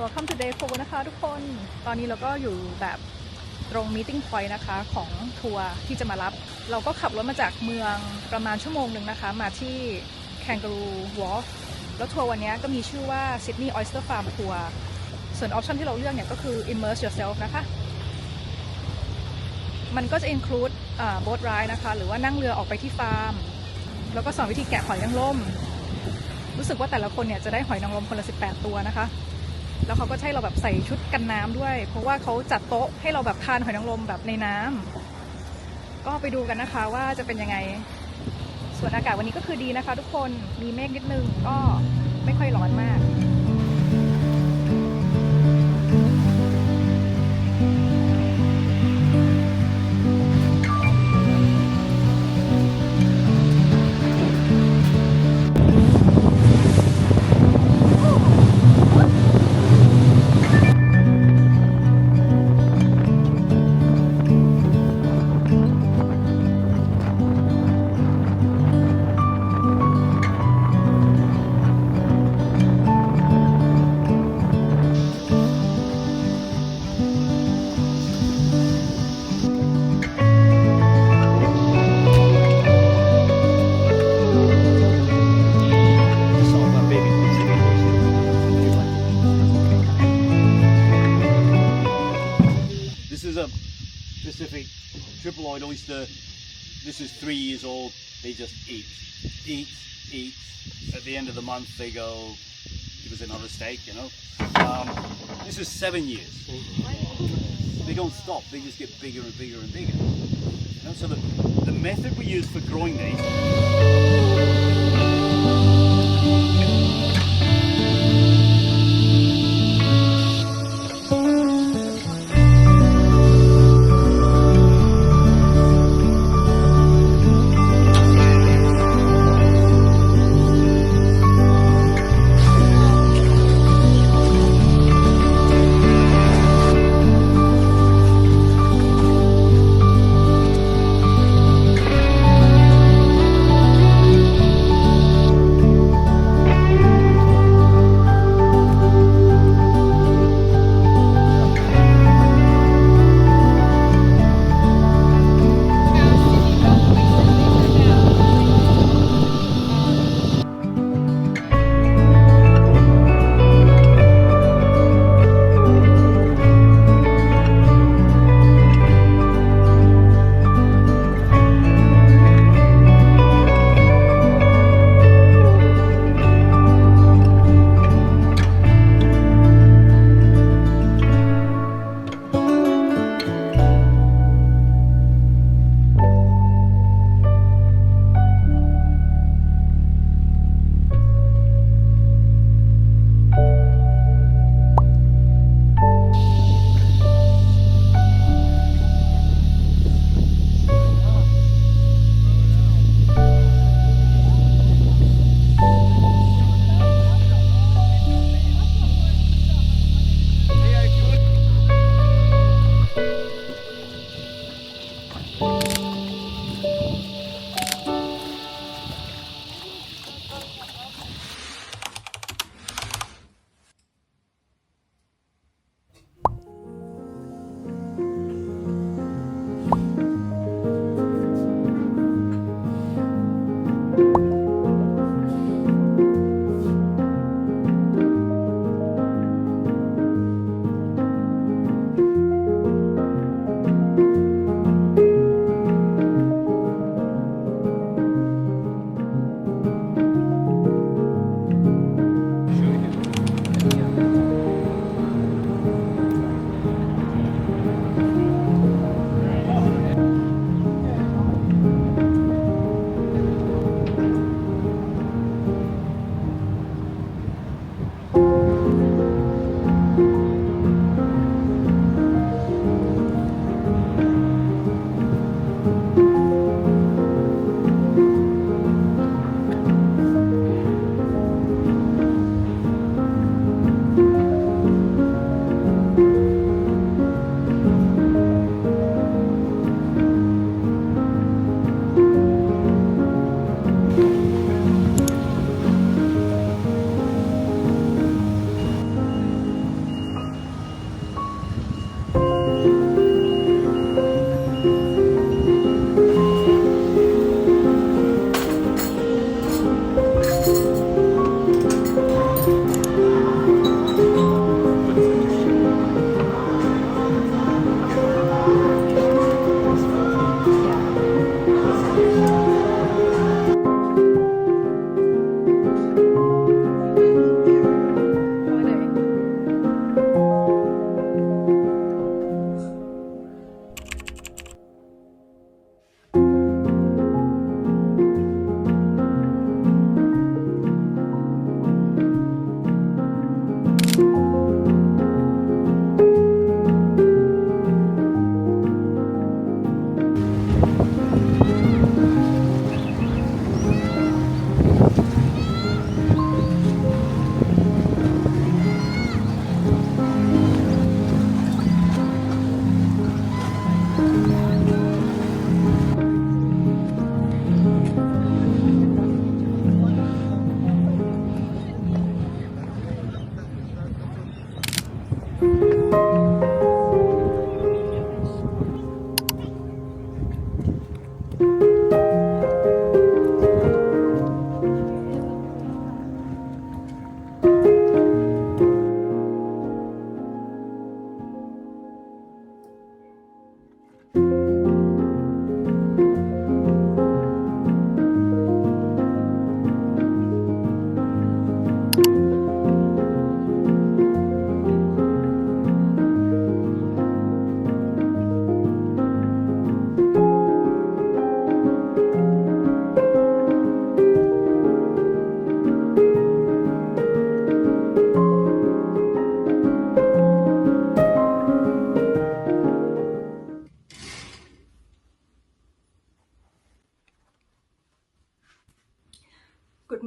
Welcome to Day 4 นะคะทุกคนตอนนี้เราก็อยู่แบบตรง meeting point นะคะของทัวร์ที่จะมารับเราก็ขับรถมาจากเมืองประมาณชั่วโมงหนึ่งนะคะมาที่ Kangaroo Wharf แล้วทัวร์วันนี้ก็มีชื่อว่า Sydney Oyster Farm Tour ส่วนออปชันที่เราเลือกเนี่ยก็คือ immerse yourself นะคะมันก็จะ include boat ride นะคะหรือว่านั่งเรือออกไปที่ฟาร์มแล้วก็สอนวิธีแกะหอยนางรมรู้สึกว่าแต่ละคนเนี่ยจะได้หอยนางรมคนละ18ตัวนะคะแล้วเขาก็ให้เราแบบใส่ชุดกันน้ำด้วยเพราะว่าเขาจัดโต๊ะให้เราแบบทานหอยนางรมแบบในน้ำก็ไปดูกันนะคะว่าจะเป็นยังไงส่วนอากาศวันนี้ก็คือดีนะคะทุกคนมีเมฆนิดนึงก็ไม่ค่อยร้อนมาก Pacific triploid oyster. This is 3 years old. They just eat. At the end of the month, they go, give us another steak, you know. This is 7 years. They don't stop. They just get bigger and bigger and bigger. You know, so the method we use for growing these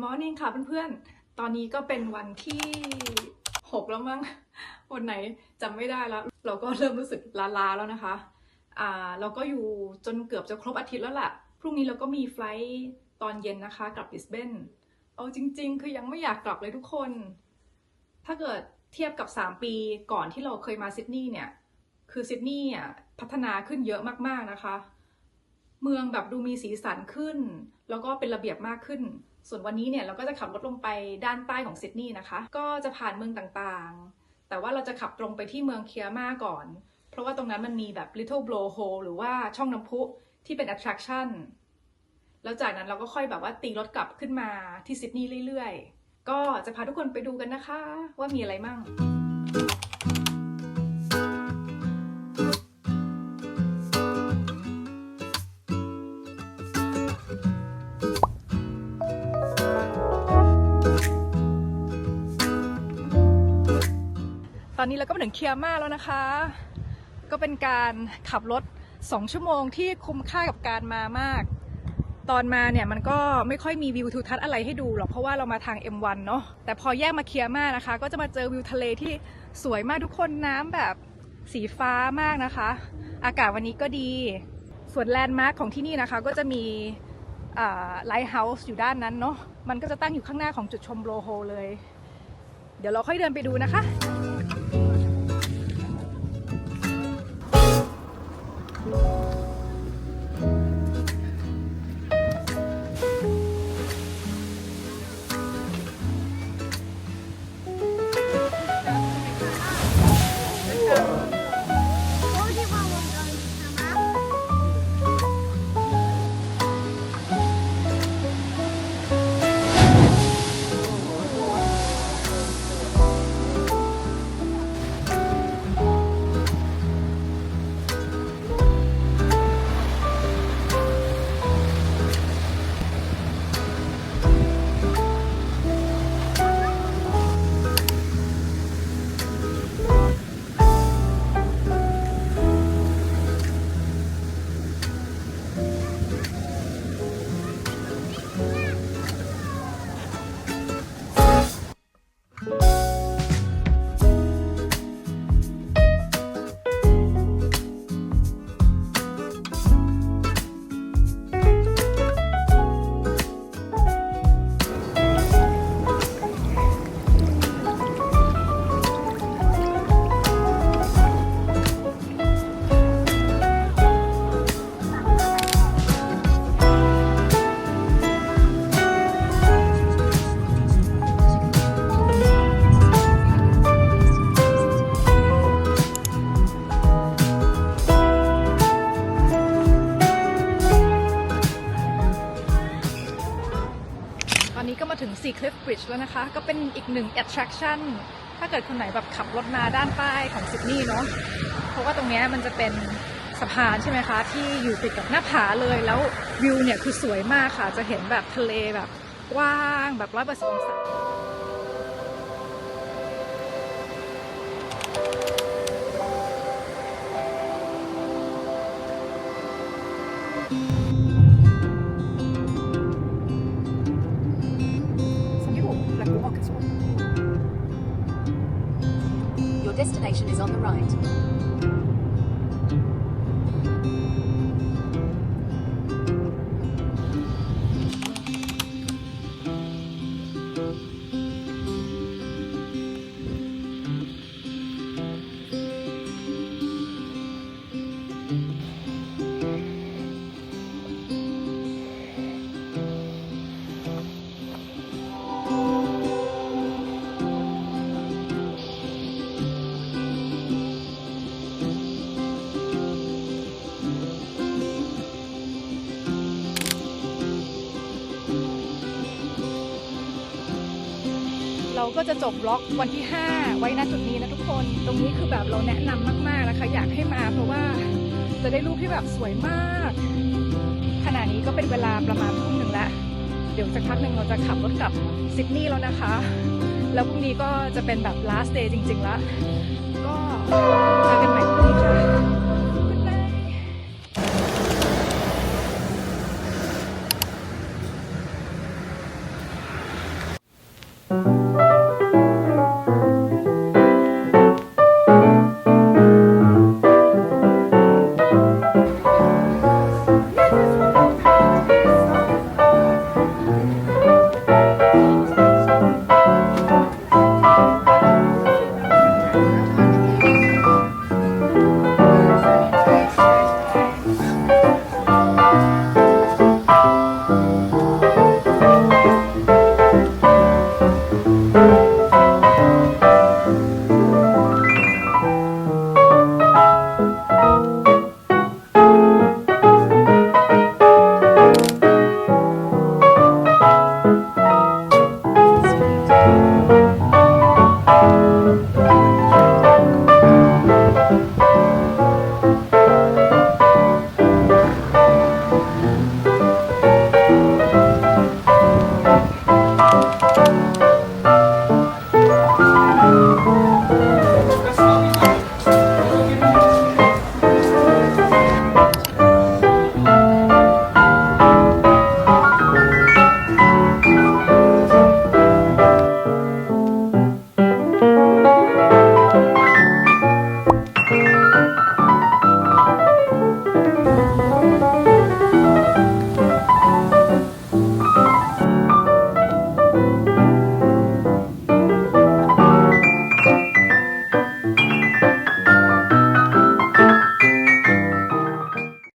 morning ค่ะเพื่อนๆตอนนี้ก็เป็นวันที่6แล้วมั้งวันไหนจำไม่ได้แล้วเราก็เริ่มรู้สึกล้าๆแล้วนะคะเราก็อยู่จนเกือบจะครบอาทิตย์แล้วล่ะพรุ่งนี้เราก็มีไฟลท์ตอนเย็นนะคะกลับ Brisbane เอาจริงๆคือยังไม่อยากกลับเลยทุกคนถ้าเกิดเทียบกับ3ปีก่อนที่เราเคยมาซิดนีย์เนี่ยคือซิดนีย์พัฒนาขึ้นเยอะมากๆนะคะเมืองแบบดูมีสีสันขึ้นแล้วก็เป็นระเบียบมากขึ้นส่วนวันนี้เนี่ยเราก็จะขับรถลงไปด้านใต้ของซิดนีย์นะคะก็จะผ่านเมืองต่างๆแต่ว่าเราจะขับตรงไปที่เมืองเคียม่าก่อนเพราะว่าตรงนั้นมันมีแบบ little blowhole หรือว่าช่องน้ำพุที่เป็น attraction แล้วจากนั้นเราก็ค่อยแบบว่าตีรถกลับขึ้นมาที่ซิดนีย์เรื่อยๆก็จะพาทุกคนไปดูกันนะคะว่ามีอะไรมั่งตอนนี้เราก็มาถึงเคียม่าแล้วนะคะก็เป็นการขับรถ2 ชั่วโมงที่คุ้มค่ากับการมามากตอนมาเนี่ยมันก็ไม่ค่อยมีวิวทิวทัศน์อะไรให้ดูหรอกเพราะว่าเรามาทาง M1 เนาะแต่พอแยกมาเคียม่านะคะก็จะมาเจอวิวทะเลที่สวยมากทุกคนน้ำแบบสีฟ้ามากนะคะอากาศวันนี้ก็ดีส่วนแลนด์มาร์คของที่นี่นะคะก็จะมีไลท์เฮาส์อยู่ด้านนั้นเนาะมันก็จะตั้งอยู่ข้างหน้าของจุดชมโบโฮเลยเดี๋ยวเราค่อยเดินไปดูนะคะถึง𝒕𝒓 Bridge แล้วนะคะก็เป็นอีกหนึ่ง attraction ถ้าเกิดคนไหนแบบขับรถมาด้านใต้ของซิดนีย์เนาะเพราะว่าตรงนี้มันจะเป็นสะพานใช่ไหมคะที่อยู่ติดกับหน้าผาเลยแล้ววิวเนี่ยคือสวยมากค่ะจะเห็นแบบทะเลแบบกว้างแบบ180 องศาYour destination is on the right. เราก็จะจบบล็อกวันที่5ไว้ณจุดนี้นะทุกคนตรงนี้คือแบบเราแนะนำมากๆนะคะอยากให้มาเพราะว่าจะได้รูปที่แบบสวยมากขณะนี้ก็เป็นเวลาประมาณทุ่มหนึ่งแล้วเดี๋ยวสักพักหนึ่งเราจะขับรถกลับซิดนีย์แล้วนะคะแล้วพรุ่งนี้ก็จะเป็นแบบ last day จริงๆแล้วก็เจอกันใหม่พรุ่งนี้ค่ะ